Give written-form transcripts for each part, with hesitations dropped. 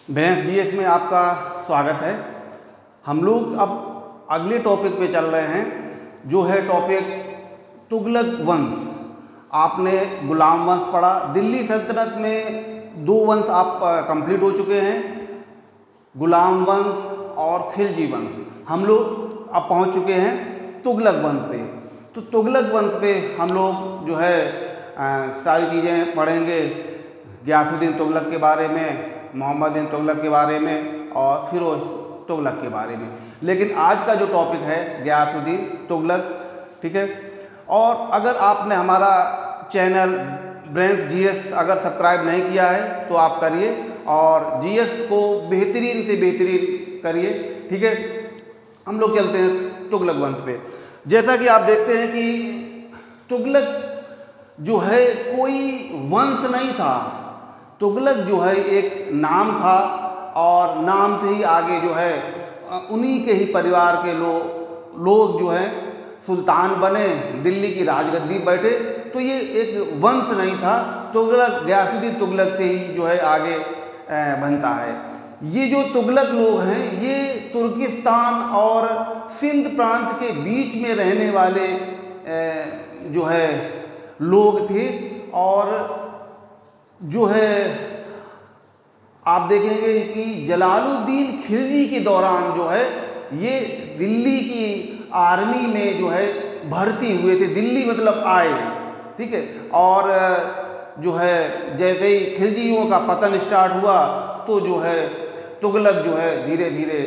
Brains GS में आपका स्वागत है। हम लोग अब अगले टॉपिक पे चल रहे हैं, जो है टॉपिक तुगलक वंश। आपने गुलाम वंश पढ़ा। दिल्ली सल्तनत में दो वंश आप कंप्लीट हो चुके हैं, गुलाम वंश और खिलजी वंश। हम लोग अब पहुंच चुके हैं तुगलक वंश पे। तो तुगलक वंश पे हम लोग जो है सारी चीज़ें पढ़ेंगे, गियासुद्दीन तुगलक के बारे में, मोहम्मद बिन तुगलक के बारे में और फिरोज तुगलक के बारे में। लेकिन आज का जो टॉपिक है गियासुद्दीन तुगलक, ठीक है। और अगर आपने हमारा चैनल ब्रेंस जीएस अगर सब्सक्राइब नहीं किया है तो आप करिए और जीएस को बेहतरीन से बेहतरीन करिए, ठीक है। हम लोग चलते हैं तुगलक वंश पे। जैसा कि आप देखते हैं कि तुगलक जो है कोई वंश नहीं था, तुगलक जो है एक नाम था और नाम से ही आगे जो है उन्हीं के ही परिवार के लोग जो है सुल्तान बने, दिल्ली की राजगद्दी बैठे। तो ये एक वंश नहीं था, तुगलक गियासुद्दीन तुगलक से ही जो है आगे बनता है। ये जो तुगलक लोग हैं ये तुर्किस्तान और सिंध प्रांत के बीच में रहने वाले जो है लोग थे। और जो है आप देखेंगे कि जलालुद्दीन खिलजी के दौरान जो है ये दिल्ली की आर्मी में जो है भर्ती हुए थे। दिल्ली मतलब आए, ठीक है। और जो है जैसे ही खिलजियों का पतन स्टार्ट हुआ तो जो है तुगलक जो है धीरे धीरे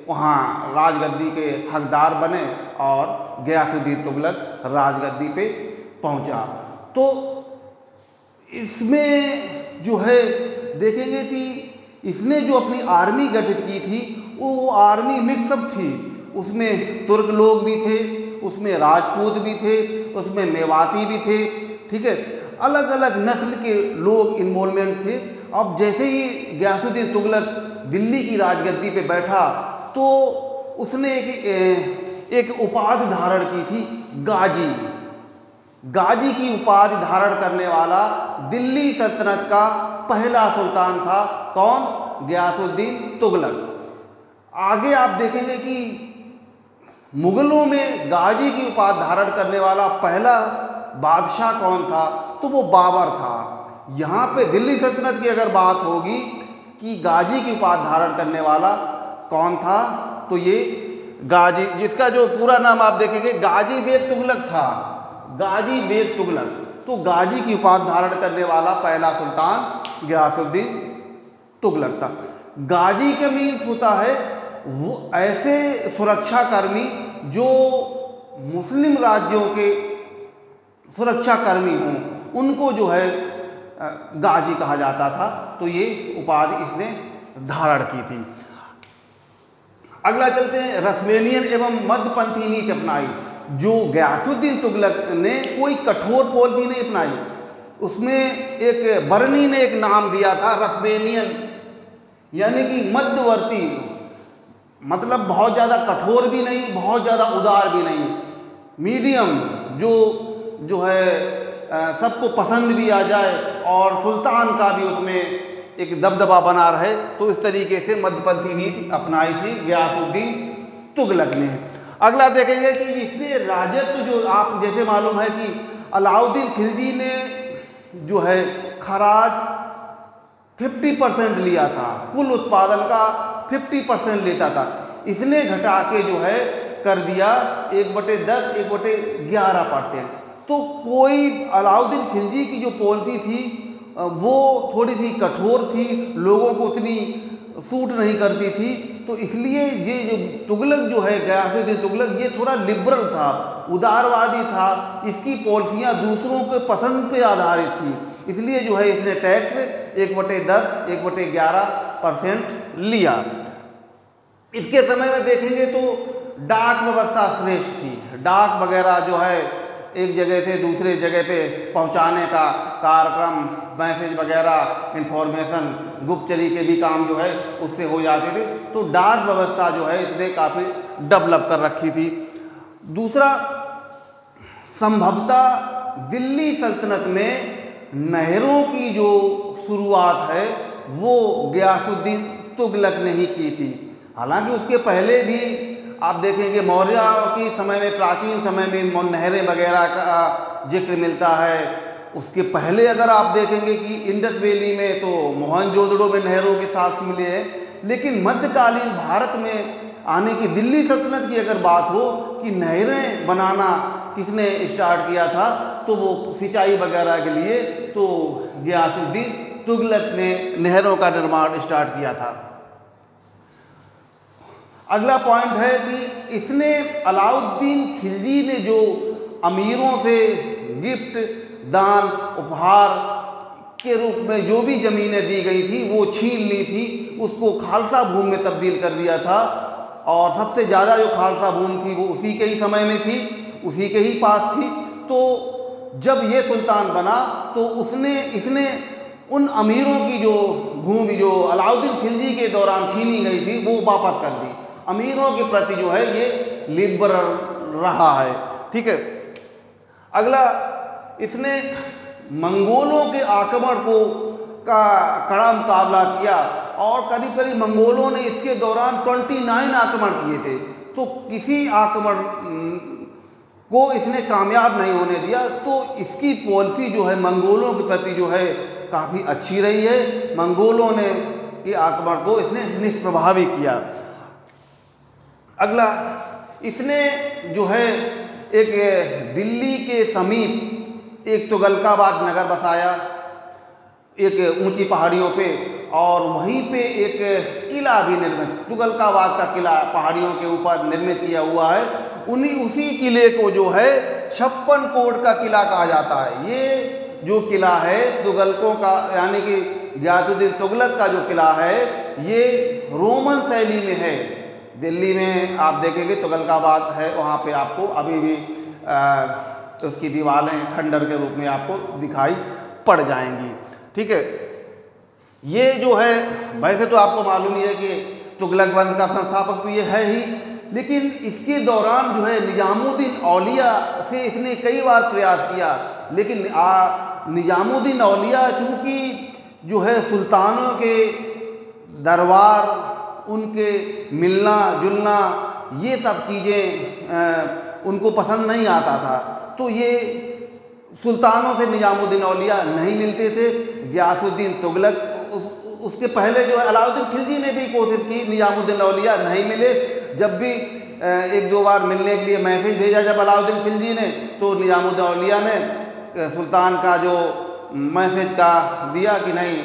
वहाँ राजगद्दी के हकदार बने और गियासुद्दीन तुगलक राजगद्दी पे पहुँचा। तो इसमें जो है देखेंगे कि इसने जो अपनी आर्मी गठित की थी वो आर्मी मिक्सअप थी। उसमें तुर्क लोग भी थे, उसमें राजपूत भी थे, उसमें मेवाती भी थे, ठीक है। अलग अलग नस्ल के लोग इन्वॉल्वमेंट थे। अब जैसे ही गियासुद्दीन तुगलक दिल्ली की राजगद्दी पे बैठा तो उसने एक उपाधि धारण की थी, गाजी। गाजी की उपाधि धारण करने वाला दिल्ली सल्तनत का पहला सुल्तान था। कौन? गियासुद्दीन तुगलक। आगे आप देखेंगे कि मुगलों में गाजी की उपाधि धारण करने वाला पहला बादशाह कौन था? तो वो बाबर था। यहाँ पे दिल्ली सल्तनत की अगर बात होगी कि गाजी की उपाधि धारण करने वाला कौन था, तो ये गाजी, जिसका जो पूरा नाम आप देखेंगे गाजी बेग तुगलक था, गाजी बेग तुगलक। तो गाजी की उपाधि धारण करने वाला पहला सुल्तान गियासुद्दीन तुगलक था। गाजी का मीन्स होता है वो ऐसे सुरक्षाकर्मी जो मुस्लिम राज्यों के सुरक्षाकर्मी हों, उनको जो है गाजी कहा जाता था। तो ये उपाधि इसने धारण की थी। अगला चलते हैं, रसमेनियन एवं मध्यपंथी नीति अपनाई। जो गियासुद्दीन तुगलक ने कोई कठोर पॉलिसी नहीं अपनाई, उसमें एक बरनी ने एक नाम दिया था रसमेनियन, यानी कि मध्यवर्ती, मतलब बहुत ज़्यादा कठोर भी नहीं, बहुत ज़्यादा उदार भी नहीं, मीडियम, जो है सबको पसंद भी आ जाए और सुल्तान का भी उसमें एक दबदबा बना रहे। तो इस तरीके से मध्यपंथी नीति अपनाई थी गियासुद्दीन तुगलक ने। अगला देखेंगे कि इसने राजस्व, जो आप जैसे मालूम है कि अलाउद्दीन खिलजी ने जो है खराज 50% लिया था, कुल उत्पादन का 50% लेता था। इसने घटा के जो है कर दिया 1/10, 1/11%। तो कोई अलाउद्दीन खिलजी की जो पॉलिसी थी वो थोड़ी सी कठोर थी, लोगों को उतनी सूट नहीं करती थी। तो इसलिए ये जो तुगलक जो है गियासुद्दीन तुगलक, ये थोड़ा लिबरल था, उदारवादी था। इसकी पॉलिसियाँ दूसरों के पसंद पे आधारित थी, इसलिए जो है इसने टैक्स 1/10, 1/11% लिया। इसके समय में देखेंगे तो डाक व्यवस्था श्रेष्ठ थी। डाक वगैरह जो है एक जगह से दूसरे जगह पे पहुंचाने का कार्यक्रम, मैसेज वगैरह, इंफॉर्मेशन, गुप्तचरी के भी काम जो है उससे हो जाते थे। तो डाक व्यवस्था जो है इसने काफ़ी डेवलप कर रखी थी। दूसरा, संभवतः दिल्ली सल्तनत में नहरों की जो शुरुआत है वो गियासुद्दीन तुगलक ने ही की थी। हालांकि उसके पहले भी आप देखेंगे मौर्य के समय में, प्राचीन समय में नहरें वगैरह का जिक्र मिलता है। उसके पहले अगर आप देखेंगे कि इंडस वैली में तो मोहनजोदड़ो में नहरों के साथ मिले हैं। लेकिन मध्यकालीन भारत में आने की दिल्ली सल्तनत की अगर बात हो कि नहरें बनाना किसने स्टार्ट किया था, तो वो सिंचाई वगैरह के लिए तो गियासुद्दीन तुगलक ने नहरों का निर्माण स्टार्ट किया था। अगला पॉइंट है कि इसने अलाउद्दीन खिलजी ने जो अमीरों से गिफ्ट, दान, उपहार के रूप में जो भी ज़मीनें दी गई थी वो छीन ली थी, उसको खालसा भूमि में तब्दील कर दिया था। और सबसे ज़्यादा जो खालसा भूमि थी वो उसी के ही समय में थी, उसी के ही पास थी। तो जब ये सुल्तान बना तो इसने उन अमीरों की जो भूमि जो अलाउद्दीन खिलजी के दौरान छीनी गई थी वो वापस कर दी। अमीरों के प्रति जो है ये लिबरल रहा है। ठीक है। अगला, इसने मंगोलों के आक्रमण का कड़ा मुकाबला किया और करीब करीब मंगोलों ने इसके दौरान 29 आक्रमण किए थे। तो किसी आक्रमण को इसने कामयाब नहीं होने दिया। तो इसकी पॉलिसी जो है मंगोलों के प्रति जो है काफ़ी अच्छी रही है। मंगोलों ने के आक्रमण को इसने निष्प्रभावी किया। अगला, इसने जो है एक दिल्ली के समीप एक तुगलकाबाद नगर बसाया, एक ऊंची पहाड़ियों पे, और वहीं पे एक किला भी निर्मित, तुगलकाबाद का किला पहाड़ियों के ऊपर निर्मित किया हुआ है। उसी किले को जो है 56 कोट का किला कहा जाता है। ये जो किला है तुगलकों का, यानी कि गियासुद्दीन तुगलक का जो किला है ये रोमन शैली में है। दिल्ली में आप देखेंगे तुगलकाबाद है, वहाँ पे आपको अभी भी उसकी दीवारें खंडर के रूप में आपको दिखाई पड़ जाएंगी। ठीक है। ये जो है, वैसे तो आपको मालूम ही है कि तुगलक वंश का संस्थापक तो ये है ही, लेकिन इसके दौरान जो है निजामुद्दीन औलिया से इसने कई बार प्रयास किया। लेकिन निजामुद्दीन औलिया चूँकि जो है सुल्तानों के दरबार, उनके मिलना जुलना, ये सब चीज़ें उनको पसंद नहीं आता था। तो ये सुल्तानों से निजामुद्दीन औलिया नहीं मिलते थे। गियासुद्दीन तुगलक, उसके पहले जो है अलाउद्दीन खिलजी ने भी कोशिश की, निजामुद्दीन औलिया नहीं मिले। जब भी एक दो बार मिलने के लिए मैसेज भेजा जब अलाउद्दीन खिलजी ने, तो निजामुद्दीन औलिया ने सुल्तान का जो मैसेज का दिया कि नहीं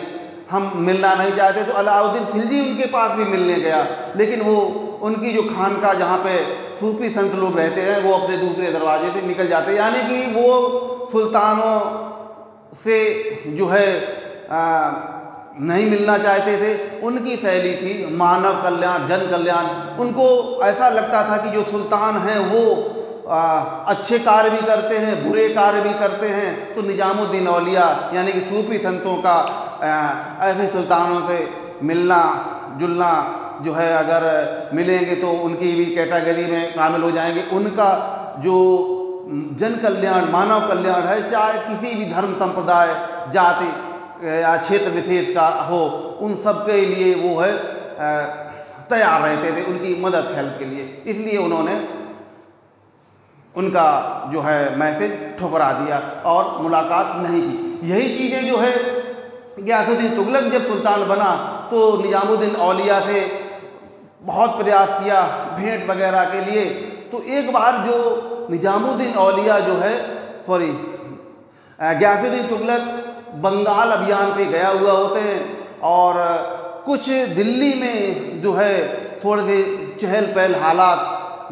हम मिलना नहीं चाहते, तो अलाउद्दीन खिलजी उनके पास भी मिलने गया। लेकिन वो उनकी जो खानका जहाँ पे सूफी संत लोग रहते हैं वो अपने दूसरे दरवाजे से निकल जाते, यानी कि वो सुल्तानों से जो है नहीं मिलना चाहते थे। उनकी शैली थी मानव कल्याण, जन कल्याण। उनको ऐसा लगता था कि जो सुल्तान हैं वो अच्छे कार्य भी करते हैं, बुरे कार्य भी करते हैं। तो निजामुद्दीन औलिया यानी कि सूफी संतों का ऐसे सुल्तानों से मिलना जुलना जो है, अगर मिलेंगे तो उनकी भी कैटेगरी में शामिल हो जाएंगे। उनका जो जन कल्याण, मानव कल्याण है, चाहे किसी भी धर्म संप्रदाय, जाति या क्षेत्र विशेष का हो, उन सब के लिए वो है तैयार रहते थे उनकी मदद हेल्प के लिए। इसलिए उन्होंने उनका जो है मैसेज ठुकरा दिया और मुलाकात नहीं की। यही चीज़ें जो है गियासुद्दीन तुगलक जब सुल्तान बना तो निजामुद्दीन औलिया से बहुत प्रयास किया भेंट वगैरह के लिए। तो एक बार जो निजामुद्दीन औलिया जो है गियासुद्दीन तुगलक बंगाल अभियान पे गया हुआ होते हैं और कुछ दिल्ली में जो है थोड़े से चहल पहल हालात,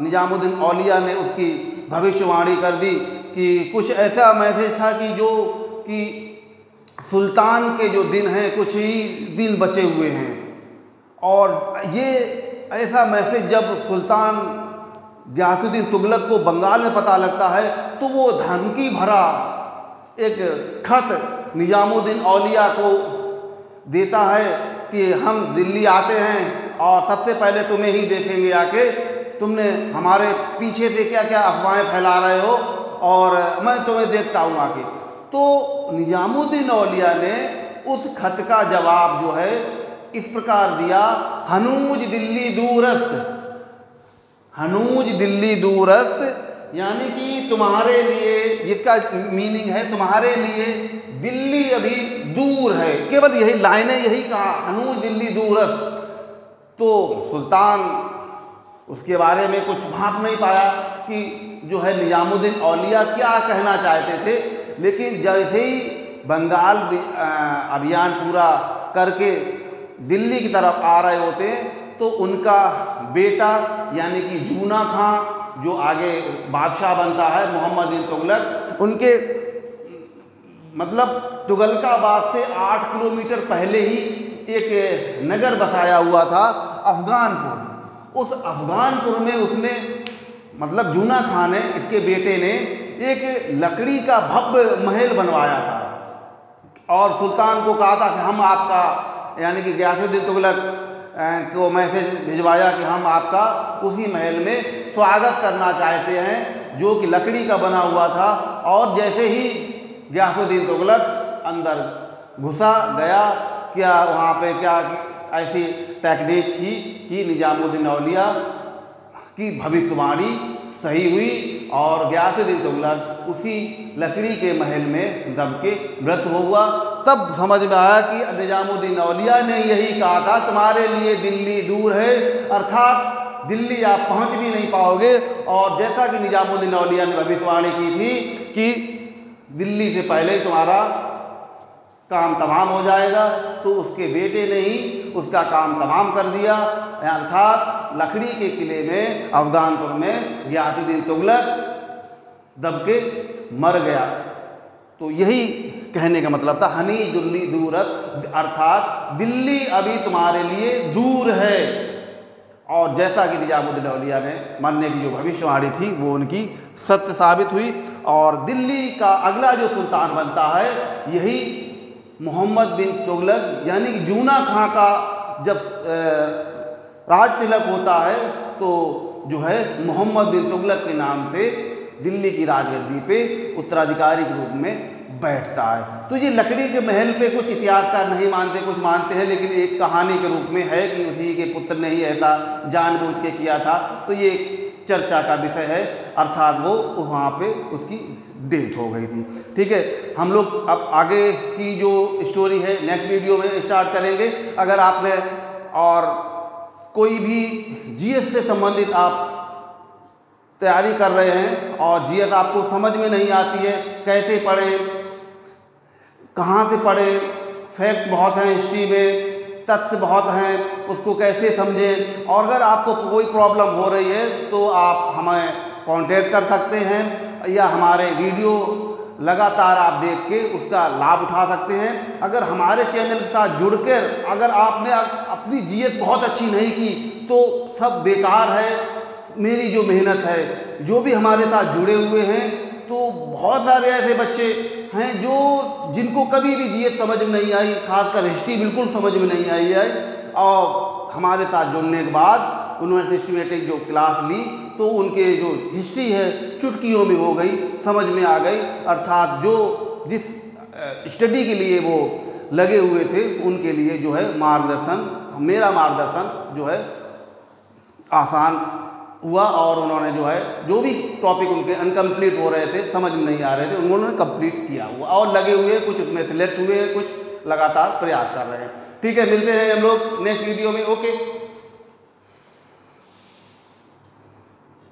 निजामुद्दीन औलिया ने उसकी भविष्यवाणी कर दी कि कुछ ऐसा मैसेज था कि सुल्तान के जो दिन हैं कुछ ही दिन बचे हुए हैं। और ये ऐसा मैसेज जब सुल्तान गियासुद्दीन तुगलक को बंगाल में पता लगता है तो वो धमकी भरा एक खत निजामुद्दीन औलिया को देता है कि हम दिल्ली आते हैं और सबसे पहले तुम्हें ही देखेंगे आके, तुमने हमारे पीछे से क्या क्या अफवाहें फैला रहे हो और मैं तुम्हें देखता हूँ आके। तो निजामुद्दीन औलिया ने उस खत का जवाब जो है इस प्रकार दिया, हनूज दिल्ली दूरस्त। हनूज दिल्ली दूरस्त यानी कि तुम्हारे लिए, जिसका मीनिंग है तुम्हारे लिए दिल्ली अभी दूर है। केवल यही लाइनें यही कहा, हनूज दिल्ली दूरस्त। तो सुल्तान उसके बारे में कुछ भाप नहीं पाया कि जो है निजामुद्दीन औलिया क्या कहना चाहते थे। लेकिन जैसे ही बंगाल अभियान पूरा करके दिल्ली की तरफ आ रहे होते हैं तो उनका बेटा यानी कि जूना खां, जो आगे बादशाह बनता है, मोहम्मद बिन तुगलक, उनके मतलब तुगलकाबाद से 8 किलोमीटर पहले ही एक नगर बसाया हुआ था अफगानपुर। उस अफगानपुर में उसने मतलब जूना खां ने, इसके बेटे ने एक लकड़ी का भव्य महल बनवाया था और सुल्तान को कहा था कि हम आपका, यानी कि गियासुद्दीन तुगलक को मैसेज भिजवाया कि हम आपका उसी महल में स्वागत करना चाहते हैं जो कि लकड़ी का बना हुआ था। और जैसे ही गियासुद्दीन तुगलक अंदर घुसा गया, क्या वहाँ पे क्या ऐसी टेक्निक थी कि निजामुद्दीन औलिया की भविष्यवाणी सही हुई और गियासुद्दीन तुगलक उसी लकड़ी के महल में दब के मृत हुआ। तब समझ में आया कि निजामुद्दीन औलिया ने यही कहा था, तुम्हारे लिए दिल्ली दूर है, अर्थात दिल्ली आप पहुंच भी नहीं पाओगे। और जैसा कि निजामुद्दीन औलिया ने भविष्यवाणी की थी कि दिल्ली से पहले ही तुम्हारा काम तमाम हो जाएगा, तो उसके बेटे ने ही उसका काम तमाम कर दिया। अर्थात लकड़ी के किले में अफगानपुर में गियासुद्दीन तुगलक दब के मर गया। तो यही कहने का मतलब था, हनी दिल्ली दूरत, अर्थात दिल्ली अभी तुम्हारे लिए दूर है। और जैसा कि निजामुद्दीन औलिया ने मरने की जो भविष्यवाणी थी वो उनकी सत्य साबित हुई। और दिल्ली का अगला जो सुल्तान बनता है यही मोहम्मद बिन तुगलक, यानी कि जूना खां का जब राज तिलक होता है तो जो है मोहम्मद बिन तुगलक के नाम से दिल्ली की राजगद्दी पे उत्तराधिकारी के रूप में बैठता है। तो ये लकड़ी के महल पे कुछ इतिहासकार नहीं मानते, कुछ मानते हैं, लेकिन एक कहानी के रूप में है कि उसी के पुत्र ने ही ऐसा जानबूझ के किया था। तो ये चर्चा का विषय है, अर्थात वो वहाँ पे उसकी डेथ हो गई थी। ठीक है, हम लोग अब आगे की जो स्टोरी है नेक्स्ट वीडियो में स्टार्ट करेंगे। अगर आपने और कोई भी जीएस से संबंधित आप तैयारी कर रहे हैं और जीएस आपको समझ में नहीं आती है, कैसे पढ़ें, कहाँ से पढ़ें, फैक्ट बहुत हैं हिस्ट्री में, तथ्य बहुत हैं, उसको कैसे समझें, और अगर आपको कोई प्रॉब्लम हो रही है तो आप हमें कांटेक्ट कर सकते हैं या हमारे वीडियो लगातार आप देख के उसका लाभ उठा सकते हैं। अगर हमारे चैनल के साथ जुड़कर अगर आपने अपनी जीएस बहुत अच्छी नहीं की तो सब बेकार है। मेरी जो मेहनत है, जो भी हमारे साथ जुड़े हुए हैं, तो बहुत सारे ऐसे बच्चे हैं जो जिनको कभी भी जीएस समझ में नहीं आई, खासकर हिस्ट्री बिल्कुल समझ में नहीं आई है, और हमारे साथ जुड़ने के बाद उन्होंने सिस्टमेटिक जो क्लास ली तो उनके जो हिस्ट्री है चुटकियों में हो गई, समझ में आ गई। अर्थात जो जिस स्टडी के लिए वो लगे हुए थे उनके लिए जो है मार्गदर्शन, मेरा मार्गदर्शन जो है आसान हुआ, और उन्होंने जो है जो भी टॉपिक उनके अनकम्प्लीट हो रहे थे, समझ में नहीं आ रहे थे, उन्होंने कंप्लीट किया हुआ और लगे हुए, कुछ उसमें सिलेक्ट हुए, कुछ लगातार प्रयास कर रहे हैं। ठीक है, मिलते हैं हम लोग नेक्स्ट वीडियो में। ओके।